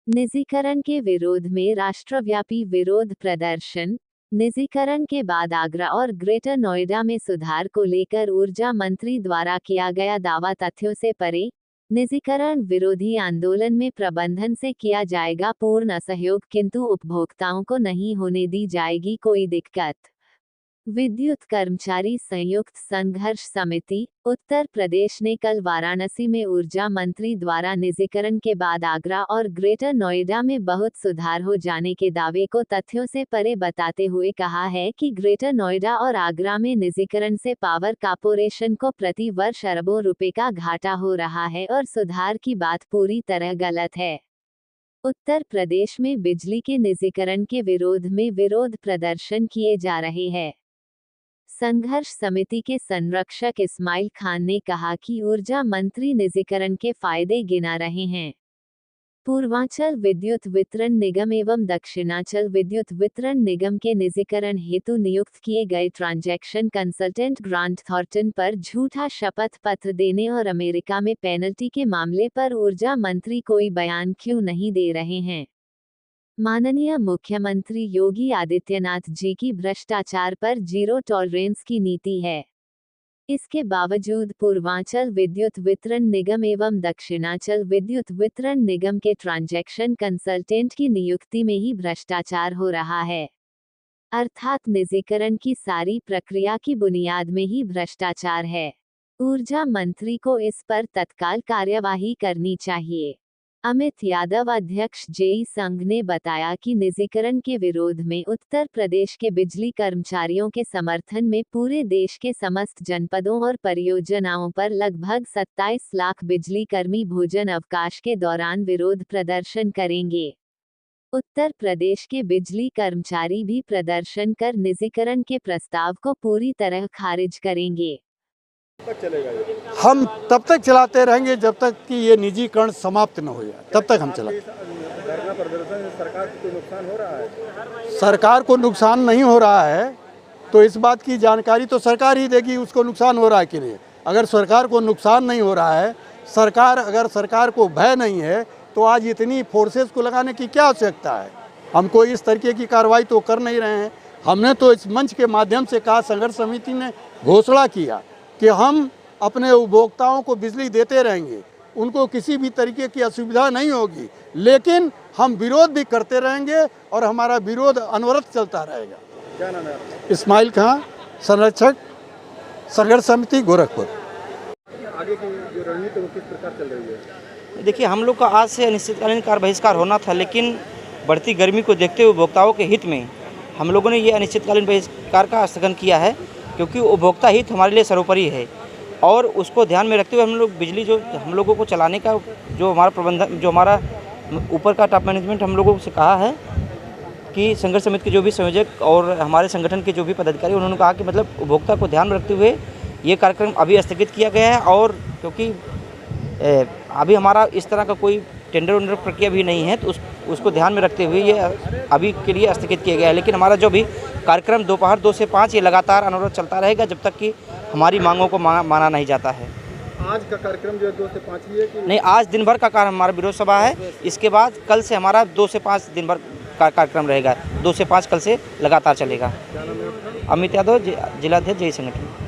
निजीकरण के विरोध में राष्ट्रव्यापी विरोध प्रदर्शन। निजीकरण के बाद आगरा और ग्रेटर नोएडा में सुधार को लेकर ऊर्जा मंत्री द्वारा किया गया दावा तथ्यों से परे। निजीकरण विरोधी आंदोलन में प्रबंधन से किया जाएगा पूर्ण असहयोग, किंतु उपभोक्ताओं को नहीं होने दी जाएगी कोई दिक्कत। विद्युत कर्मचारी संयुक्त संघर्ष समिति उत्तर प्रदेश ने कल वाराणसी में ऊर्जा मंत्री द्वारा निजीकरण के बाद आगरा और ग्रेटर नोएडा में बहुत सुधार हो जाने के दावे को तथ्यों से परे बताते हुए कहा है कि ग्रेटर नोएडा और आगरा में निजीकरण से पावर कॉर्पोरेशन को प्रति वर्ष अरबों रुपए का घाटा हो रहा है और सुधार की बात पूरी तरह गलत है। उत्तर प्रदेश में बिजली के निजीकरण के विरोध में विरोध प्रदर्शन किए जा रहे हैं। संघर्ष समिति के संरक्षक इस्माइल खान ने कहा कि ऊर्जा मंत्री निजीकरण के फायदे गिना रहे हैं। पूर्वांचल विद्युत वितरण निगम एवं दक्षिणांचल विद्युत वितरण निगम के निजीकरण हेतु नियुक्त किए गए ट्रांजैक्शन कंसल्टेंट ग्रांट थॉर्टन पर झूठा शपथ पत्र देने और अमेरिका में पेनल्टी के मामले पर ऊर्जा मंत्री कोई बयान क्यों नहीं दे रहे हैं। माननीय मुख्यमंत्री योगी आदित्यनाथ जी की भ्रष्टाचार पर जीरो टॉलरेंस की नीति है। इसके बावजूद पूर्वांचल विद्युत वितरण निगम एवं दक्षिणांचल विद्युत वितरण निगम के ट्रांजैक्शन कंसल्टेंट की नियुक्ति में ही भ्रष्टाचार हो रहा है। अर्थात निजीकरण की सारी प्रक्रिया की बुनियाद में ही भ्रष्टाचार है। ऊर्जा मंत्री को इस पर तत्काल कार्यवाही करनी चाहिए। अमित यादव अध्यक्ष जेई संघ ने बताया कि निजीकरण के विरोध में उत्तर प्रदेश के बिजली कर्मचारियों के समर्थन में पूरे देश के समस्त जनपदों और परियोजनाओं पर लगभग 27 लाख बिजली कर्मी भोजन अवकाश के दौरान विरोध प्रदर्शन करेंगे। उत्तर प्रदेश के बिजली कर्मचारी भी प्रदर्शन कर निजीकरण के प्रस्ताव को पूरी तरह खारिज करेंगे। तक चलेगा ये? हम तब तक चलाते रहेंगे जब तक कि ये निजीकरण समाप्त न हो जाए, तब तक हम चलाएंगे। धरना प्रदर्शन से सरकार को कोई नुकसान हो रहा है? सरकार को नुकसान नहीं हो रहा है तो इस बात की जानकारी तो सरकार ही देगी उसको नुकसान हो रहा है कि नहीं। अगर सरकार को नुकसान नहीं हो रहा है, अगर सरकार को भय नहीं है तो आज इतनी फोर्सेस को लगाने की क्या आवश्यकता है। हम कोई इस तरीके की कार्रवाई तो कर नहीं रहे हैं। हमने तो इस मंच के माध्यम से कहा, संघर्ष समिति ने घोषणा किया कि हम अपने उपभोक्ताओं को बिजली देते रहेंगे, उनको किसी भी तरीके की असुविधा नहीं होगी, लेकिन हम विरोध भी करते रहेंगे और हमारा विरोध अनवरत चलता रहेगा। क्या नाम है आपका? इस्माइल खान, संरक्षक, संघर्ष समिति गोरखपुर। आगे की जो रणनीति वो किस प्रकार चल रही है? देखिए, हम लोग का आज से अनिश्चितकालीन कार्य बहिष्कार होना था, लेकिन बढ़ती गर्मी को देखते हुए उपभोक्ताओं के हित में हम लोगों ने ये अनिश्चितकालीन बहिष्कार का स्थगन किया है, क्योंकि उपभोक्ता हित हमारे लिए सर्वोपरि है। और उसको ध्यान में रखते हुए हम लोग बिजली जो हम लोगों को चलाने का जो हमारा प्रबंधन, जो हमारा ऊपर का टॉप मैनेजमेंट हम लोगों से कहा है कि संघर्ष समिति के जो भी संयोजक और हमारे संगठन के जो भी पदाधिकारी, उन्होंने कहा कि मतलब उपभोक्ता को ध्यान में रखते हुए ये कार्यक्रम अभी स्थगित किया गया है। और क्योंकि अभी हमारा इस तरह का कोई टेंडर प्रक्रिया भी नहीं है, तो उसको ध्यान में रखते हुए ये अभी के लिए स्थगित किया गया है। लेकिन हमारा जो भी कार्यक्रम दोपहर 2 से 5 ये लगातार अनवरत चलता रहेगा जब तक कि हमारी मांगों को माना नहीं जाता है। आज का कार्यक्रम जो है 2 से 5 ही है कि नहीं, आज दिन भर का कार्य हमारा विरोध सभा है। इसके बाद कल से हमारा 2 से 5 दिन भर का कार्यक्रम रहेगा। 2 से 5 कल से लगातार चलेगा। क्या नाम है आपका? अमित यादव, जिलाध्यक्ष जय संगठन।